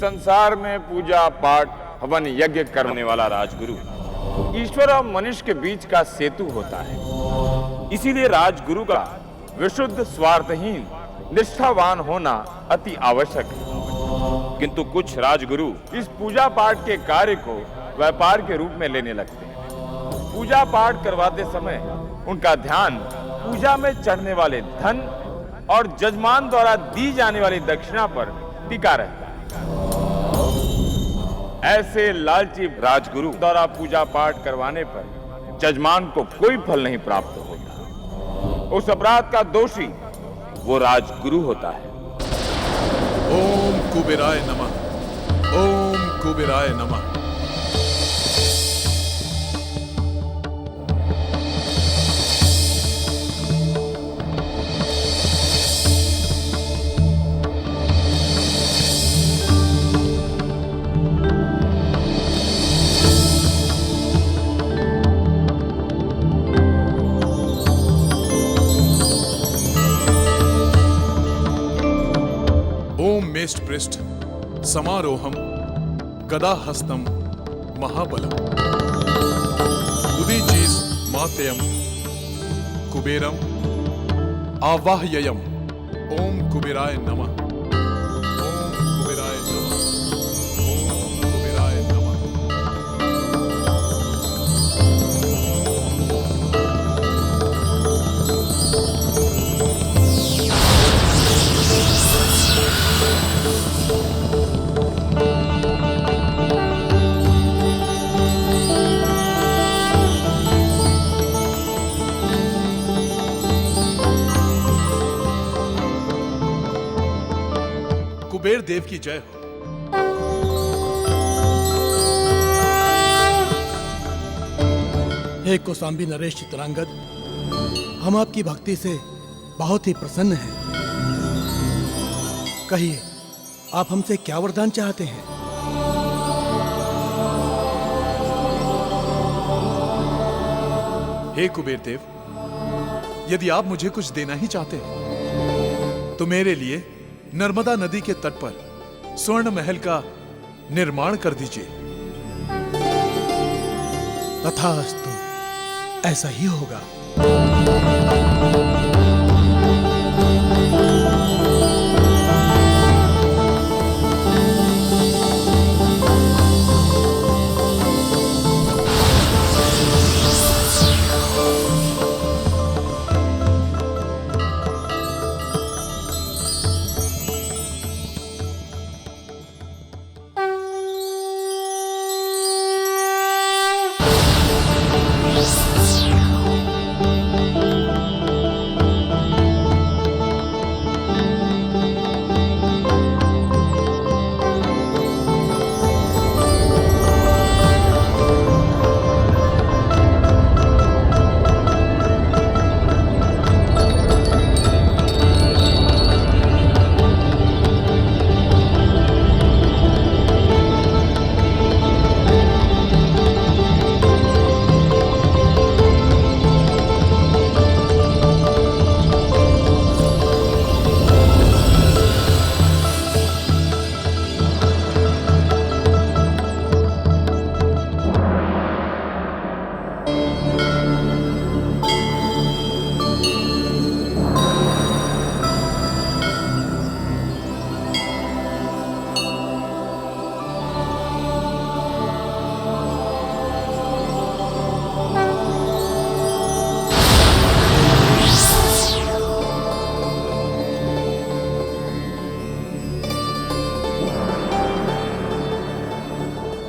संसार में पूजा पाठ हवन यज्ञ करने वाला राजगुरु ईश्वर और मनुष्य के बीच का सेतु होता है। इसीलिए राजगुरु का विशुद्ध स्वार्थहीन निष्ठावान होना अति आवश्यक है। किंतु कुछ राजगुरु इस पूजा पाठ के कार्य को व्यापार के रूप में लेने लगते हैं। पूजा पाठ करवाते समय उनका ध्यान पूजा में चढ़ने वाले धन और जजमान द्वारा दी जाने वाली दक्षिणा पर टिका रहता है। ऐसे लालची राजगुरु द्वारा पूजा पाठ करवाने पर जजमान को कोई फल नहीं प्राप्त होता। उस अपराध का दोषी वो राजगुरु होता है। ओम कुबेराय नमः, ओम कुबेराय नमः। मेष्ट पृष्ठ समारोहम गदाहस्तम महाबलम उदीचीस मातयम कुबेरम आवाह्ययम। ओम कुबेराय नमः, ओम कुबेराय नमः, ओम कुबेराय नमः। कुबेर देव की जय हो। हे कौशाम्बी नरेश चित्रांगद, हम आपकी भक्ति से बहुत ही प्रसन्न हैं। कहिए, आप हमसे क्या वरदान चाहते हैं? हे कुबेर देव, यदि आप मुझे कुछ देना ही चाहते हैं तो मेरे लिए नर्मदा नदी के तट पर स्वर्ण महल का निर्माण कर दीजिए। तथास्तु, ऐसा ही होगा।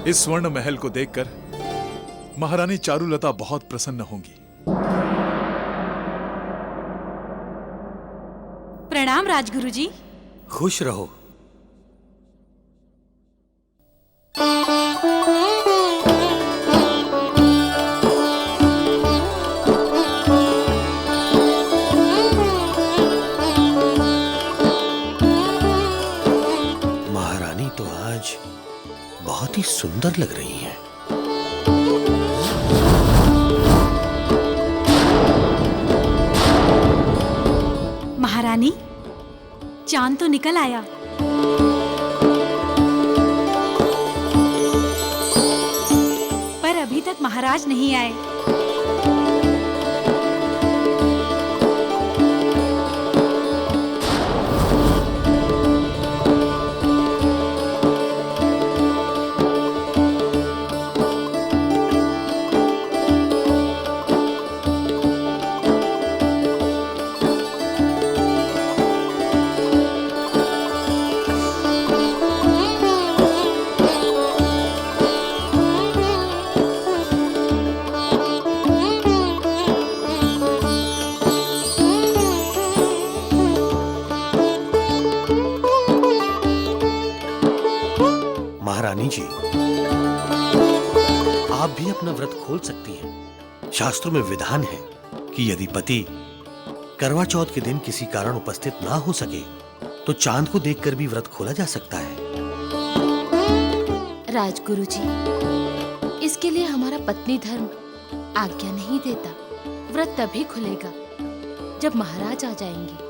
इस स्वर्ण महल को देखकर महारानी चारुलता बहुत प्रसन्न होंगी। प्रणाम राजगुरु जी। खुश रहो। महारानी तो आज बहुत ही सुंदर लग रही हैं। महारानी, चांद तो निकल आया। तक महाराज नहीं आए। महारानी जी, आप भी अपना व्रत खोल सकती हैं। शास्त्रों में विधान है कि यदि पति करवा चौथ के दिन किसी कारण उपस्थित ना हो सके तो चांद को देखकर भी व्रत खोला जा सकता है। राजगुरु जी, इसके लिए हमारा पत्नी धर्म आज्ञा नहीं देता। व्रत तभी खुलेगा जब महाराज आ जाएंगे।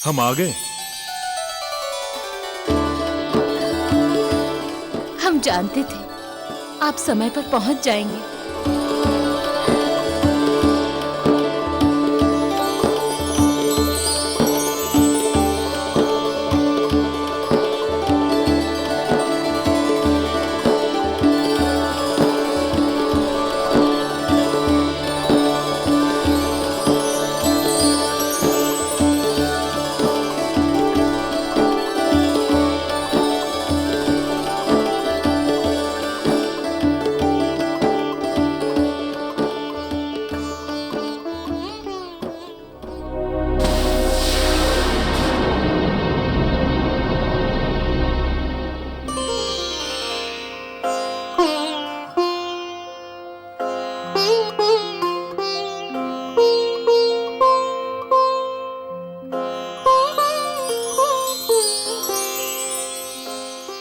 हम आ गए। हम जानते थे आप समय पर पहुंच जाएंगे।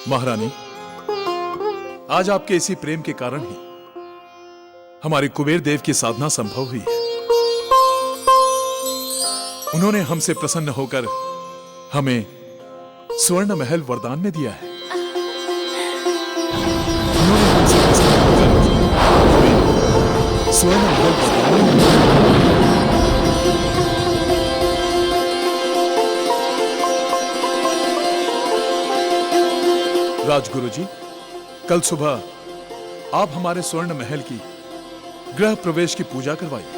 महारानी, आज आपके इसी प्रेम के कारण ही हमारे कुबेर देव की साधना संभव हुई है। उन्होंने हमसे प्रसन्न होकर हमें स्वर्ण महल वरदान में दिया है। उन्होंने हमसे प्रसन्न होकर हमें स्वर्ण महल वरदान में दिया है। राजगुरु जी, कल सुबह आप हमारे स्वर्ण महल की गृह प्रवेश की पूजा करवाइए।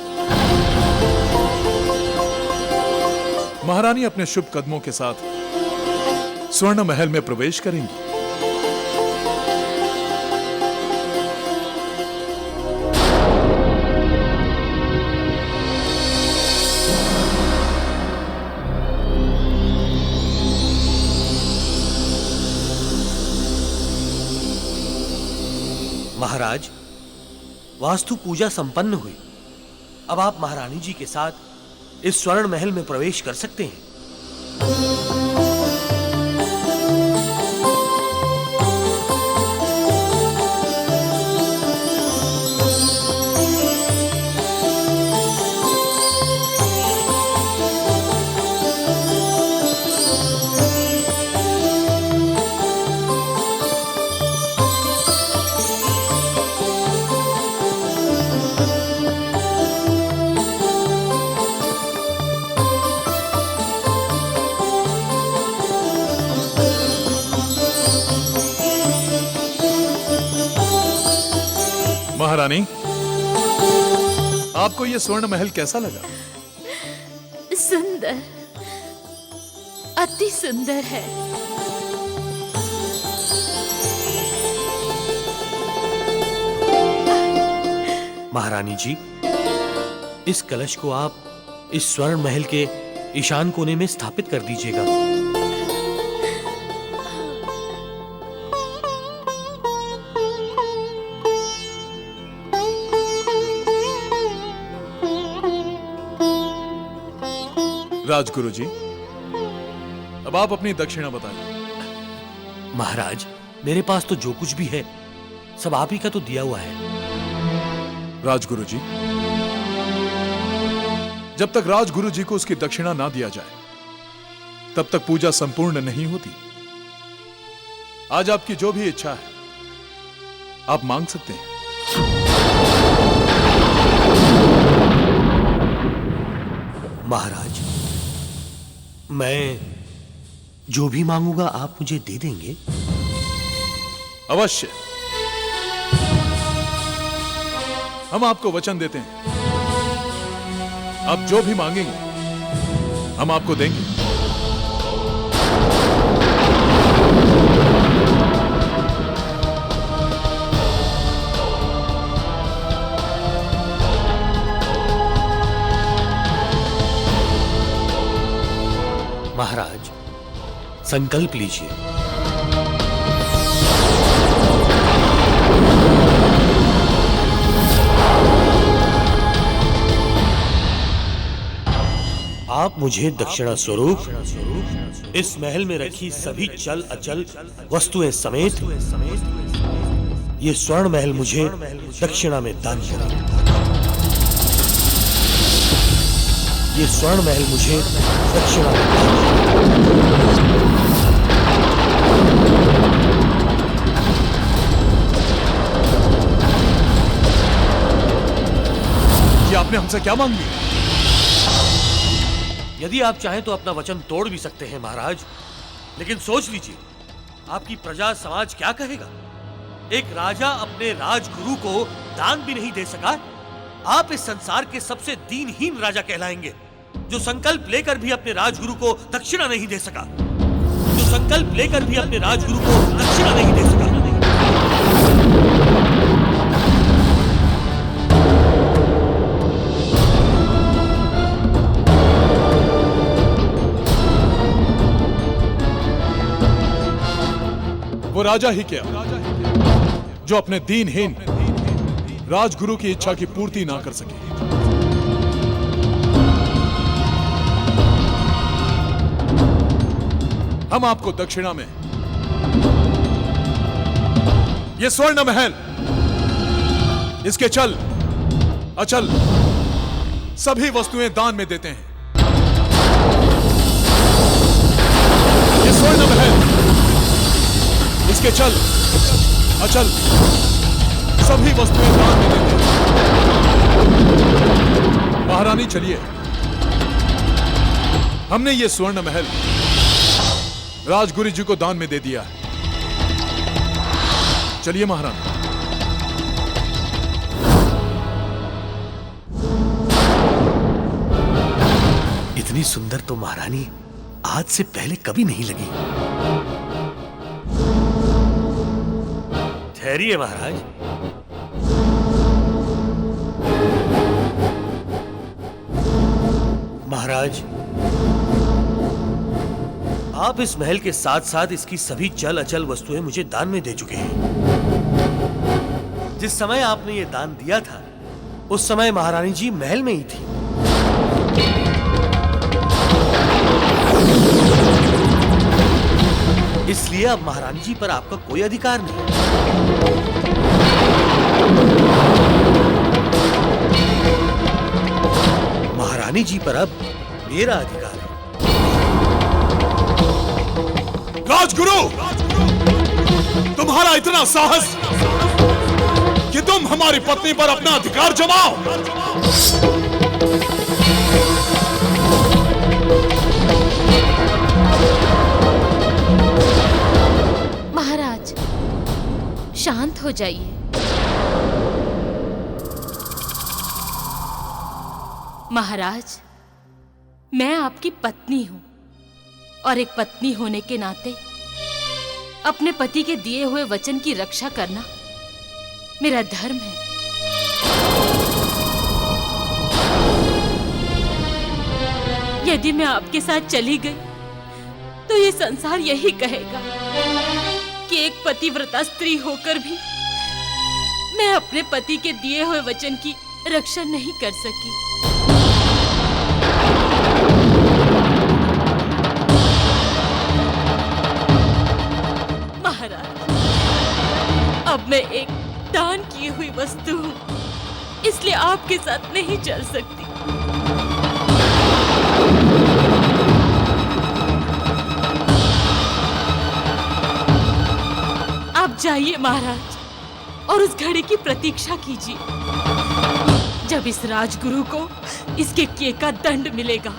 महारानी अपने शुभ कदमों के साथ स्वर्ण महल में प्रवेश करेंगी। महाराज, वास्तु पूजा संपन्न हुई। अब आप महारानी जी के साथ इस स्वर्ण महल में प्रवेश कर सकते हैं। महारानी, आपको यह स्वर्ण महल कैसा लगा? सुंदर, अति सुंदर है। महारानी जी, इस कलश को आप इस स्वर्ण महल के ईशान कोने में स्थापित कर दीजिएगा। राजगुरु जी, अब आप अपनी दक्षिणा बताइए। महाराज, मेरे पास तो जो कुछ भी है सब आप ही का तो दिया हुआ है। राजगुरु जी, जब तक राजगुरु जी को उसकी दक्षिणा ना दिया जाए तब तक पूजा संपूर्ण नहीं होती। आज आपकी जो भी इच्छा है आप मांग सकते हैं। महाराज, मैं जो भी मांगूंगा आप मुझे दे देंगे? अवश्य, हम आपको वचन देते हैं, आप जो भी मांगेंगे हम आपको देंगे। महाराज, संकल्प लीजिए। आप मुझे दक्षिणा स्वरूप इस महल में रखी सभी चल अचल वस्तुएं समेत ये स्वर्ण महल मुझे दक्षिणा में दान करें। ये स्वर्ण महल मुझे दक्षिणा में दान करें। ये आपने हमसे क्या मांग लिया? यदि आप चाहें तो अपना वचन तोड़ भी सकते हैं महाराज, लेकिन सोच लीजिए आपकी प्रजा समाज क्या कहेगा। एक राजा अपने राजगुरु को दान भी नहीं दे सका। आप इस संसार के सबसे दीनहीन राजा कहलाएंगे, जो संकल्प लेकर भी अपने राजगुरु को दक्षिणा नहीं दे सका, जो संकल्प लेकर भी अपने राजगुरु को दक्षिणा नहीं दे सका। वो राजा ही क्या जो अपने दीनहीन राजगुरु की इच्छा की पूर्ति ना कर सके। हम आपको दक्षिणा में ये स्वर्ण महल, इसके चल अचल सभी वस्तुएं दान में देते हैं। ये स्वर्ण महल, इसके चल अचल सभी वस्तुएं दान में देते हैं। महारानी चलिए, हमने ये स्वर्ण महल राजगुरु जी को दान में दे दिया है। चलिए महारानी। इतनी सुंदर तो महारानी आज से पहले कभी नहीं लगी। ठहरिए महाराज। महाराज, आप इस महल के साथ साथ इसकी सभी चल अचल वस्तुएं मुझे दान में दे चुके हैं। जिस समय आपने ये दान दिया था उस समय महारानी जी महल में ही थी। इसलिए अब महारानी जी पर आपका कोई अधिकार नहीं। महारानी जी पर अब मेरा अधिकार है। राजगुरु, तुम्हारा इतना साहस कि तुम हमारी पत्नी पर अपना अधिकार जमाओ। महाराज, शांत हो जाइए। महाराज, मैं आपकी पत्नी हूं और एक पत्नी होने के नाते अपने पति के दिए हुए वचन की रक्षा करना मेरा धर्म है। यदि मैं आपके साथ चली गई तो ये संसार यही कहेगा कि एक पतिव्रता स्त्री होकर भी मैं अपने पति के दिए हुए वचन की रक्षा नहीं कर सकी। महाराज, अब मैं एक दान की हुई वस्तु हूं, इसलिए आपके साथ नहीं चल सकती। जाइए महाराज और उस घड़ी की प्रतीक्षा कीजिए जब इस राजगुरु को इसके किए का दंड मिलेगा।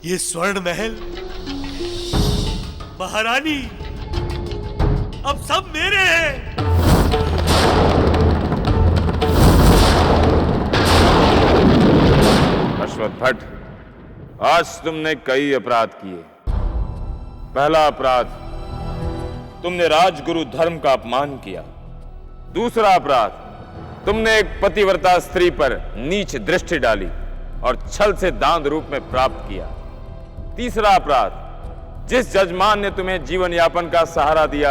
ये स्वर्ण महल, महारानी, अब सब मेरे हैं। अश्वत्थ भट्ट, आज तुमने कई अपराध किए। पहला अपराध, तुमने राजगुरु धर्म का अपमान किया। दूसरा अपराध, तुमने एक पतिव्रता स्त्री पर नीच दृष्टि डाली और छल से दान रूप में प्राप्त किया। तीसरा अपराध, जिस जजमान ने तुम्हें जीवन यापन का सहारा दिया,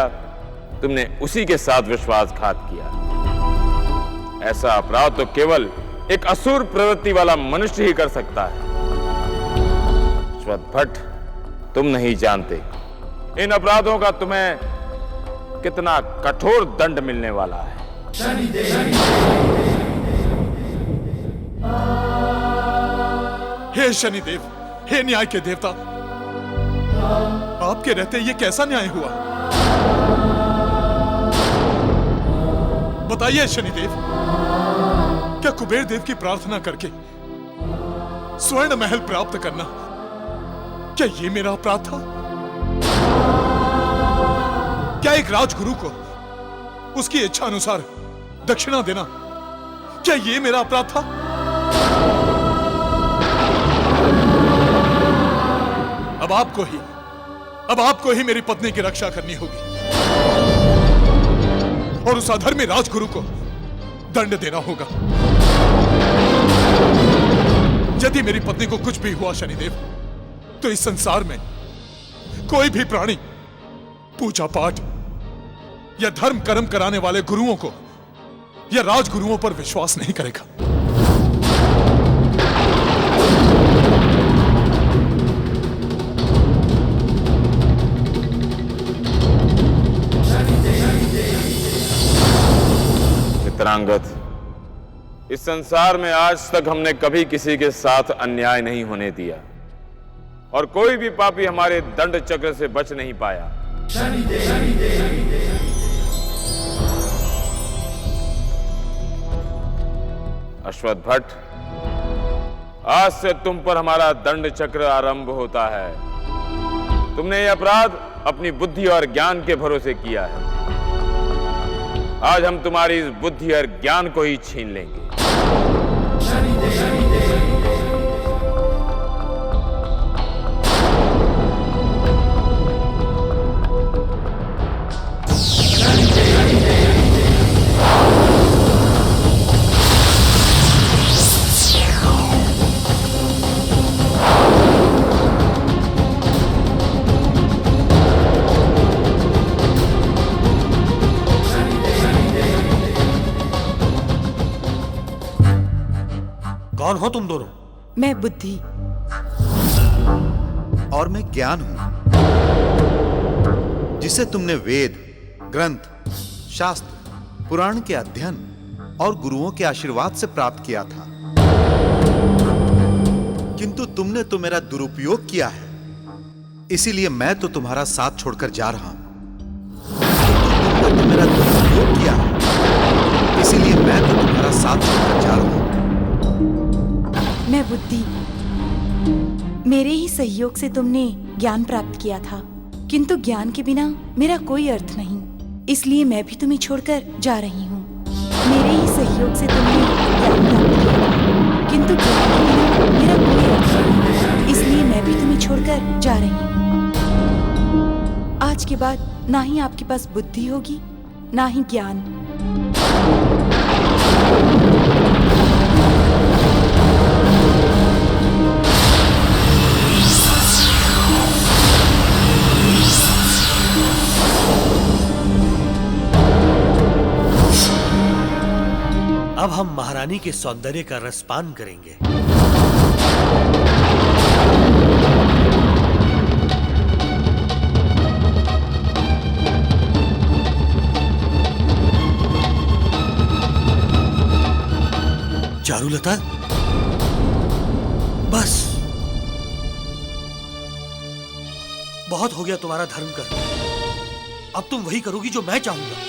तुमने उसी के साथ विश्वासघात किया। ऐसा अपराध तो केवल एक असुर प्रवृत्ति वाला मनुष्य ही कर सकता है। अश्वत्थ भट्ट, तुम नहीं जानते इन अपराधों का तुम्हें कितना कठोर दंड मिलने वाला है। हे शनिदेव, हे न्याय के देवता, आपके रहते ये कैसा न्याय हुआ? बताइए शनिदेव, क्या कुबेर देव की प्रार्थना करके स्वर्ण महल प्राप्त करना, क्या ये मेरा अपराध था? क्या एक राजगुरु को उसकी इच्छा अनुसार दक्षिणा देना, क्या ये मेरा अपराध था? अब आपको ही मेरी पत्नी की रक्षा करनी होगी और उस अधर्मी राजगुरु को दंड देना होगा। यदि मेरी पत्नी को कुछ भी हुआ शनिदेव, तो इस संसार में कोई भी प्राणी पूजा पाठ या धर्म कर्म कराने वाले गुरुओं को या राजगुरुओं पर विश्वास नहीं करेगा। मित्रांगद, इस संसार में आज तक हमने कभी किसी के साथ अन्याय नहीं होने दिया और कोई भी पापी हमारे दंड चक्र से बच नहीं पाया। अश्वत्थ भट्ट, आज से तुम पर हमारा दंड चक्र आरंभ होता है। तुमने यह अपराध अपनी बुद्धि और ज्ञान के भरोसे किया है। आज हम तुम्हारी इस बुद्धि और ज्ञान को ही छीन लेंगे। कौन हो तुम दोनों? मैं बुद्धि और मैं ज्ञान हूं, जिसे तुमने वेद, ग्रंथ, शास्त्र, पुराण के अध्ययन और गुरुओं के आशीर्वाद से प्राप्त किया था। किंतु तुमने तो मेरा दुरुपयोग किया है, इसीलिए मैं तो तुम्हारा साथ छोड़कर जा रहा हूं। तुमने तो मेरा दुरुपयोग किया है, इसीलिए मैं तो तुम्हारा साथ छोड़कर जा रहा हूं। मैं बुद्धि, मेरे ही सहयोग से तुमने ज्ञान प्राप्त किया था, किंतु ज्ञान के बिना मेरा कोई अर्थ नहीं, इसलिए मैं भी तुम्हें छोड़कर जा रही हूँ। मेरे ही सहयोग से तुमने ज्ञान प्राप्त किया था, किंतु ज्ञान के बिना मेरा कोई अर्थ नहीं, इसलिए मैं भी तुम्हें छोड़कर जा रही हूँ। आज के बाद ना ही आपके पास बुद्धि होगी, ना ही ज्ञान। हम महारानी के सौंदर्य का रसपान करेंगे। चारुलता, बस बहुत हो गया तुम्हारा धर्म कर। अब तुम वही करोगी जो मैं चाहूंगा।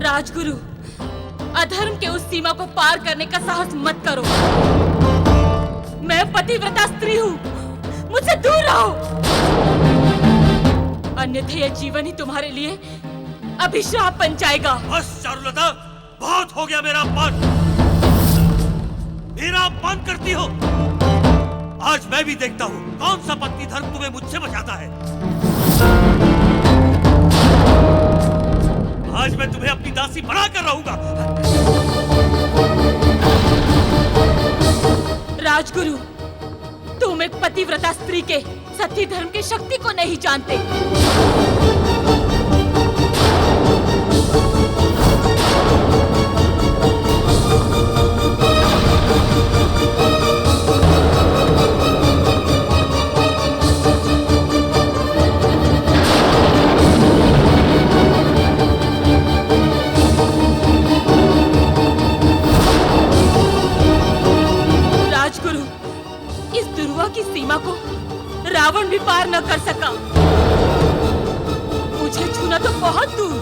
राजगुरु, अधर्म के उस सीमा को पार करने का साहस मत करो। मैं पतिव्रता स्त्री हूँ, मुझसे दूर रहो, अन्यथा यह जीवन ही तुम्हारे लिए अभिशाप बन जाएगा। बस चारुलता, बहुत हो गया मेरा अपमान। मेरा अपमान करती हो। आज मैं भी देखता हूँ कौन सा पत्नी धर्म तुम्हें मुझसे बचाता है। आज मैं तुम्हें अपनी दासी बनाकर रहूंगा। राजगुरु, तुम एक पतिव्रता स्त्री के सती धर्म की शक्ति को नहीं जानते। रावण भी पार न कर सका। मुझे छूना तो बहुत दूर,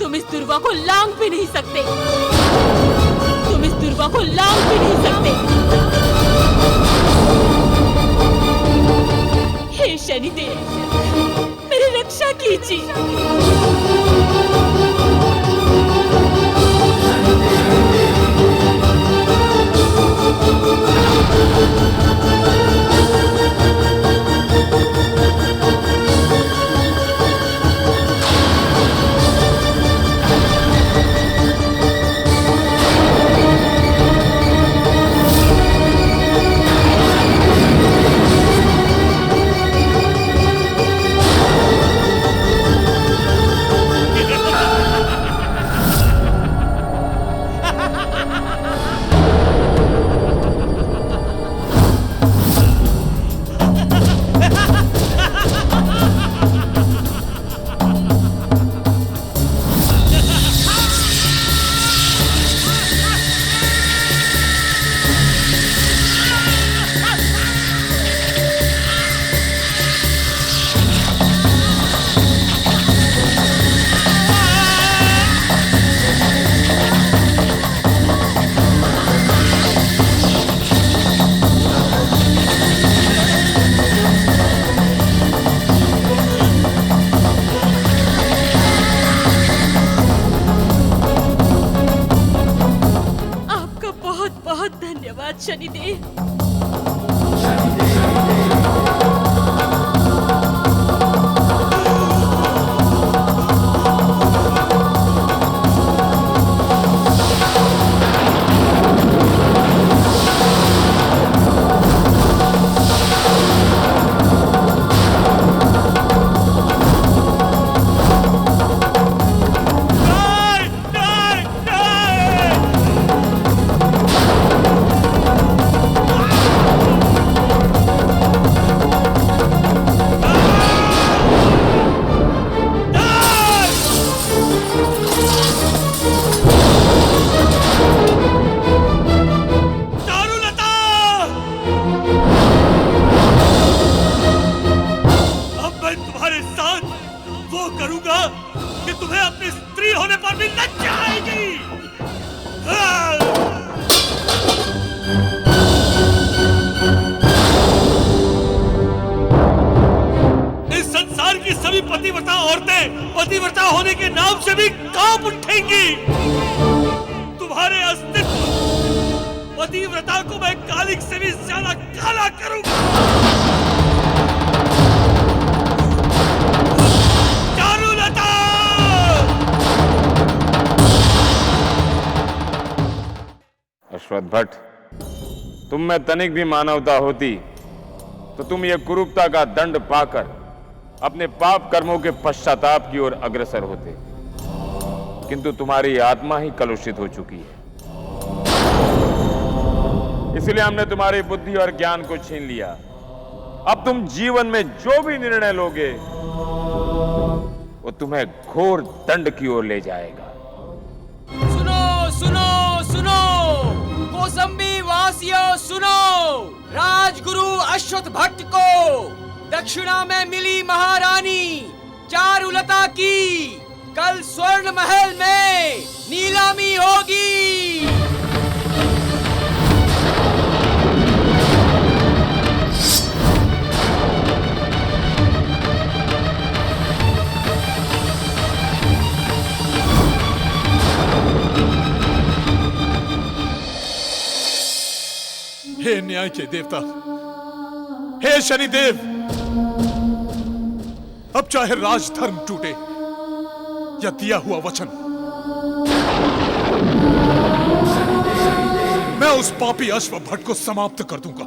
तुम इस दुर्वा को लांग भी नहीं सकते। तुम इस दुर्वा को लांग भी नहीं सकते। हे शनिदेव, मेरी रक्षा कीजिए। शनिदेव, पतिव्रता होने के नाम से भी कांप उठेंगी। तुम्हारे अस्तित्व, पतिव्रता को मैं कालिक से भी ज्यादा काला करूंगा। चारुलता! अश्वत्थ भट्ट, तुम में तनिक भी मानवता होती तो तुम ये कुरूपता का दंड पाकर अपने पाप कर्मों के पश्चाताप की ओर अग्रसर होते, किंतु तुम्हारी आत्मा ही कलुषित हो चुकी है। इसलिए हमने तुम्हारी बुद्धि और ज्ञान को छीन लिया। अब तुम जीवन में जो भी निर्णय लोगे वो तुम्हें घोर दंड की ओर ले जाएगा। सुनो सुनो सुनो, कौसंबी वासियों सुनो, राजगुरु अश्वत्थ भट्ट को दक्षिणा में मिली महारानी चारुलता की कल स्वर्ण महल में नीलामी होगी। हे न्याय के देवता, हे शनिदेव, अब चाहे राजधर्म टूटे या दिया हुआ वचन, मैं उस पापी अश्वत्थ भट्ट को समाप्त कर दूंगा।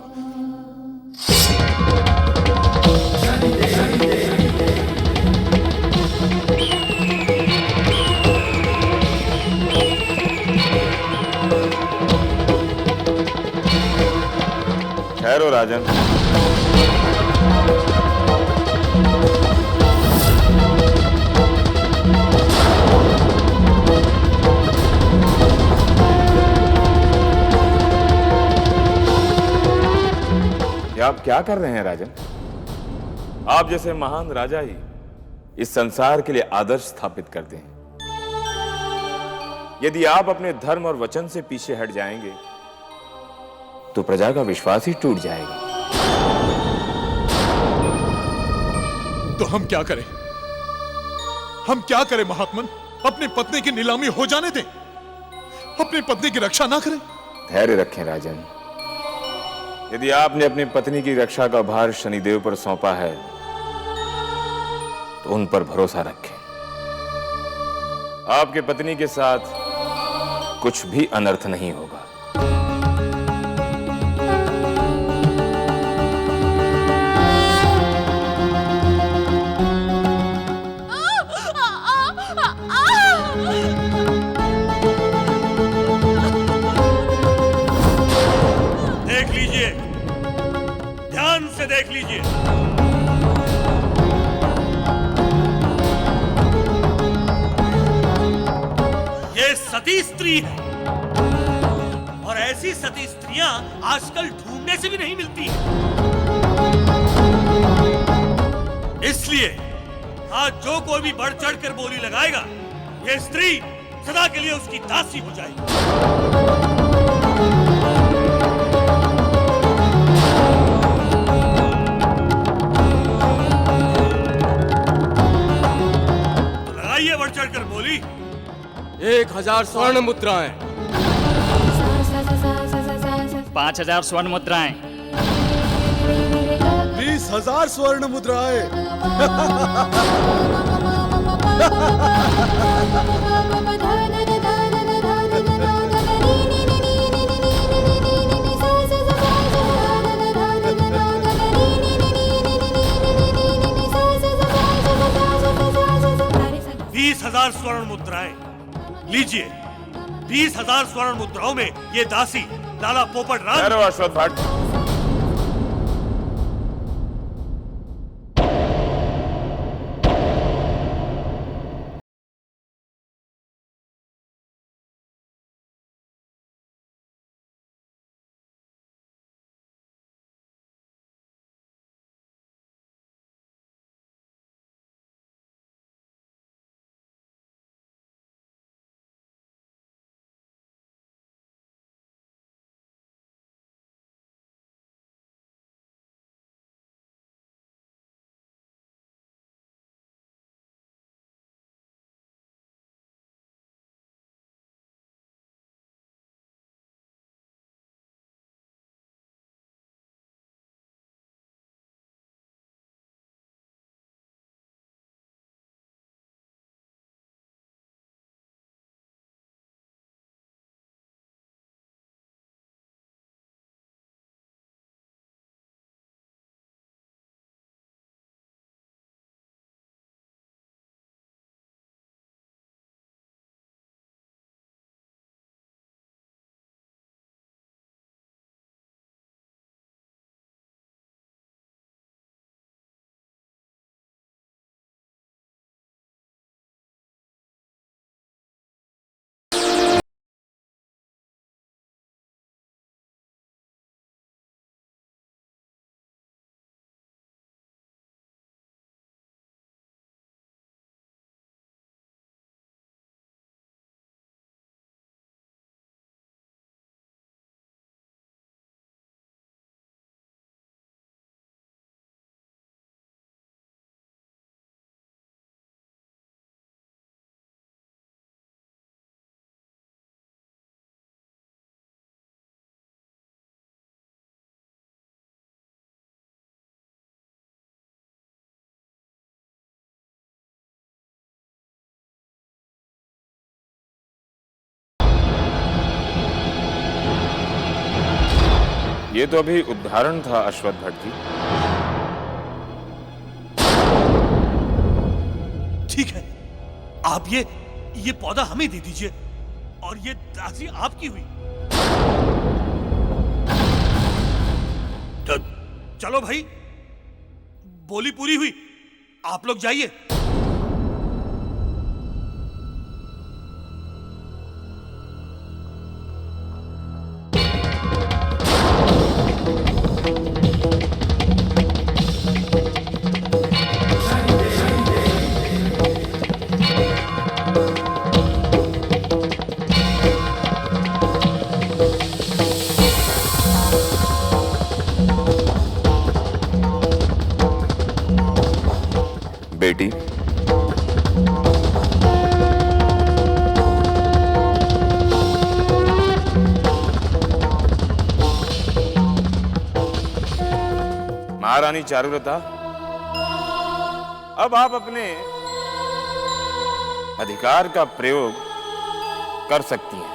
ठहरो राजन। ये आप क्या कर रहे हैं राजन? आप जैसे महान राजा ही इस संसार के लिए आदर्श स्थापित करते हैं। यदि आप अपने धर्म और वचन से पीछे हट जाएंगे तो प्रजा का विश्वास ही टूट जाएगा। तो हम क्या करें? हम क्या करें महात्मन? अपनी पत्नी की नीलामी हो जाने दें, अपनी पत्नी की रक्षा ना करें? धैर्य रखें राजन। यदि आपने अपनी पत्नी की रक्षा का भार शनिदेव पर सौंपा है तो उन पर भरोसा रखें। आपके पत्नी के साथ कुछ भी अनर्थ नहीं होगा। देख लीजिए, ध्यान से देख लीजिए। ये सती स्त्री है और ऐसी सती स्त्रियां आजकल ढूंढने से भी नहीं मिलती हैं। इसलिए आज जो कोई भी बढ़ चढ़ कर बोली लगाएगा, ये स्त्री सदा के लिए उसकी दासी हो जाएगी। बढ़ चढ़कर बोली 1000 स्वर्ण मुद्राएं। 5000 स्वर्ण मुद्राएं। 20,000 स्वर्ण मुद्राएं। 20,000 स्वर्ण मुद्राएं लीजिए। 20,000 स्वर्ण मुद्राओं में ये दासी लाला पोपट राज। अश्वत्थ भट्ट, ये तो अभी उदाहरण था अश्वत्थ भट्ट जी। ठीक है, आप ये पौधा हमें दे दीजिए और ये दासी आपकी हुई। चलो भाई, बोली पूरी हुई, आप लोग जाइए। बेटी, महारानी चारुलता, अब आप अपने अधिकार का प्रयोग कर सकती हैं।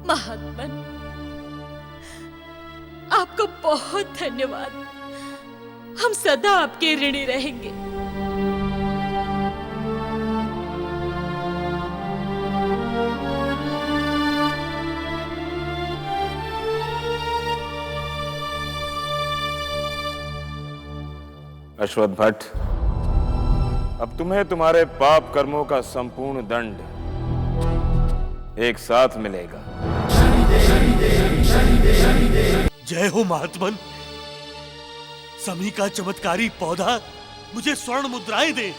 महात्मन, आपका बहुत धन्यवाद। हम सदा आपके ऋणी रहेंगे। अश्वत्थ भट्ट, अब तुम्हें तुम्हारे पाप कर्मों का संपूर्ण दंड एक साथ मिलेगा। जय हो महात्मन। समी का चमत्कारी पौधा मुझे स्वर्ण मुद्राएं दे,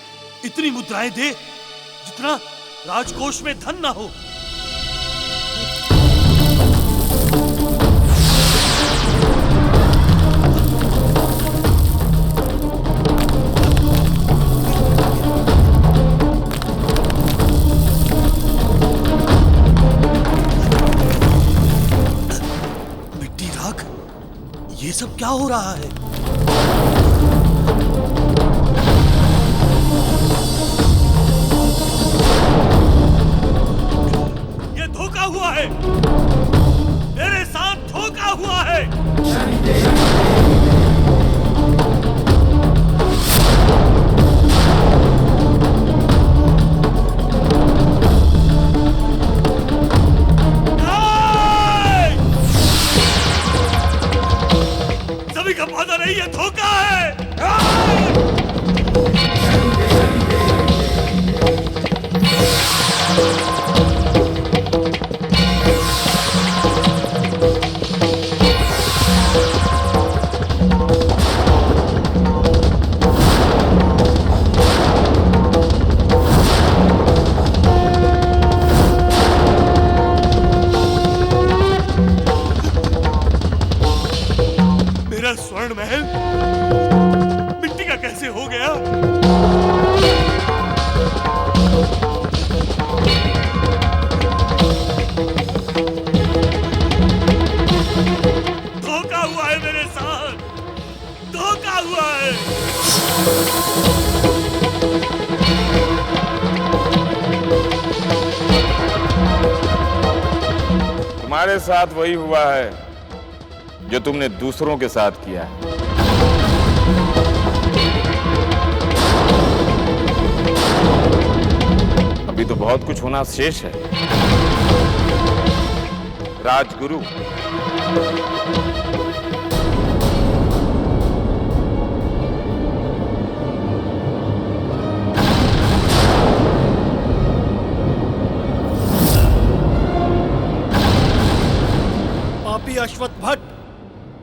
इतनी मुद्राएं दे जितना राजकोष में धन ना हो। ये सब क्या हो रहा है? ये धोखा हुआ है, मेरे साथ धोखा हुआ है। का पौधा नहीं, ये धोखा है। मेरा स्वर्ण महल मिट्टी का कैसे हो गया? धोखा हुआ है मेरे साथ, धोखा हुआ है। तुम्हारे साथ वही हुआ है जो तुमने दूसरों के साथ किया है। अभी तो बहुत कुछ होना शेष है। राजगुरु, अश्वत्थ भट्ट,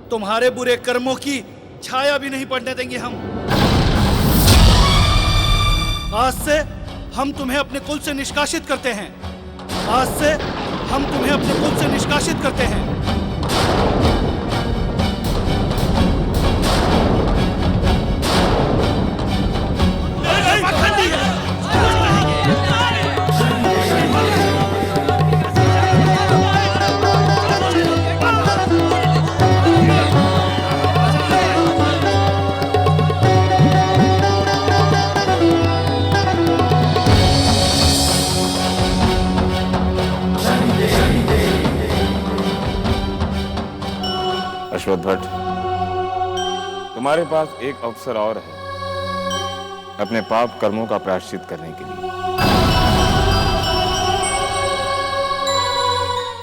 तुम्हारे बुरे कर्मों की छाया भी नहीं पड़ने देंगे हम। आज से हम तुम्हें अपने कुल से निष्कासित करते हैं। आज से हम तुम्हें अपने कुल से निष्कासित करते हैं। अश्वत्थ भट्ट, तुम्हारे पास एक अवसर और है अपने पाप कर्मों का प्रायश्चित करने के लिए।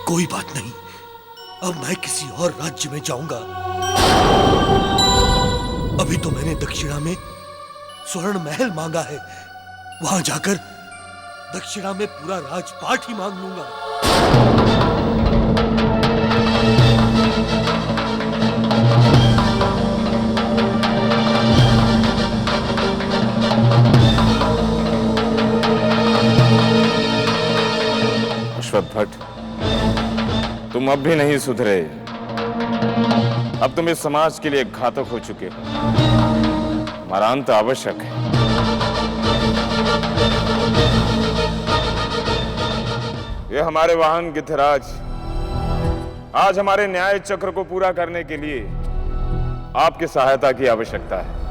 कोई बात नहीं, अब मैं किसी और राज्य में जाऊंगा। अभी तो मैंने दक्षिणा में स्वर्ण महल मांगा है, वहां जाकर दक्षिणा में पूरा राजपाट ही मांग लूंगा। अश्वत्थ भट्ट, तुम अब भी नहीं सुधरे। अब तुम इस समाज के लिए घातक हो चुके हो। हमारा अंत आवश्यक है। ये हमारे वाहन गिद्धराज आज हमारे न्याय चक्र को पूरा करने के लिए आपकी सहायता की आवश्यकता है।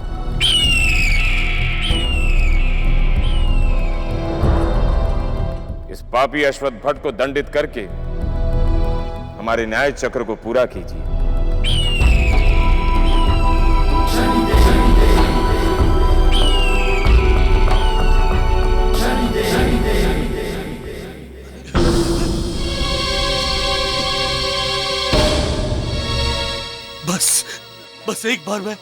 इस पापी अश्वत्थ भट्ट को दंडित करके हमारे न्याय चक्र को पूरा कीजिए। बस एक बार मैं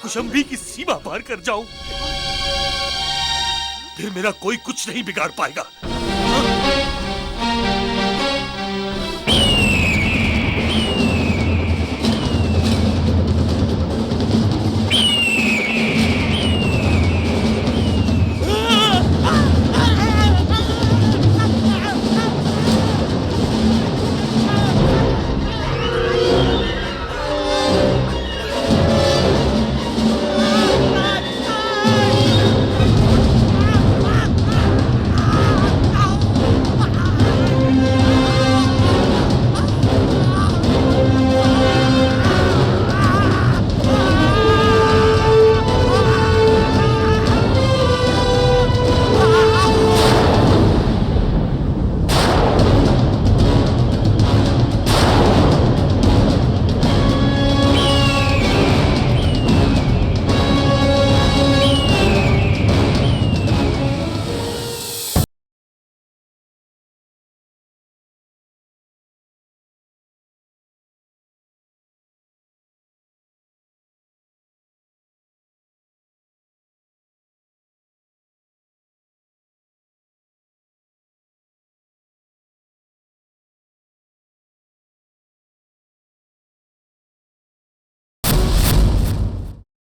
कुशंबी की सीमा पार कर जाऊं, फिर मेरा कोई कुछ नहीं बिगाड़ पाएगा।